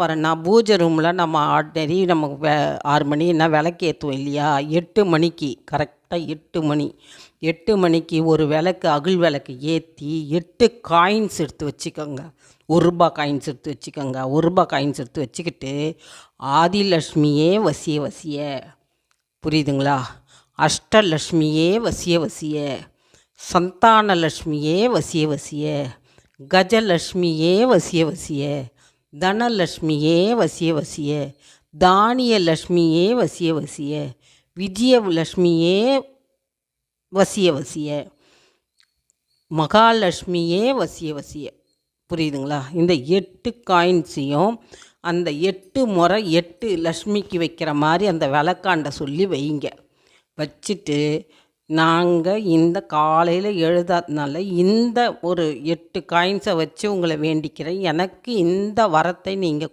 வரேன்னா பூஜை ரூமில் நம்ம ஆர்டினரி நமக்கு 6 மணின்னா விளக்கு ஏற்றுவோம் இல்லையா? 8 மணிக்கு கரெக்டாக 8 மணி 8 மணிக்கு ஒரு விளக்கு அகல் விளக்கு ஏற்றி 8 காயின்ஸ் எடுத்து வச்சுக்கோங்க. ₹1 காயின்ஸ் எடுத்து வச்சுக்கோங்க. ₹1 காயின்ஸ் எடுத்து வச்சுக்கிட்டு ஆதிலட்சுமியே வசிய வசிய, புரியுதுங்களா? அஷ்டலட்சுமியே வசிய வசிய, சந்தானலட்சுமியே வசிய வசிய, கஜலட்சுமியே வசிய வசிய, தனலட்சுமியே வசிய வசிய, தானியலட்சுமியே வசிய வசிய, விஜயலட்சுமியே வசிய வசிய, மகாலட்சுமியே வசிய வசிய. புரியுதுங்களா? இந்த 8 காயின்ஸையும் அந்த 8 முறை 8 லக்ஷ்மிக்கு வைக்கிற மாதிரி அந்த விளக்காண்ட சொல்லி வைங்க. வச்சுட்டு நாங்கள் இந்த காலையில் எழுதாதனால இந்த ஒரு 8 காயின்ஸை வச்சு உங்களை வேண்டிக்கிறேன். எனக்கு இந்த வரத்தை நீங்கள்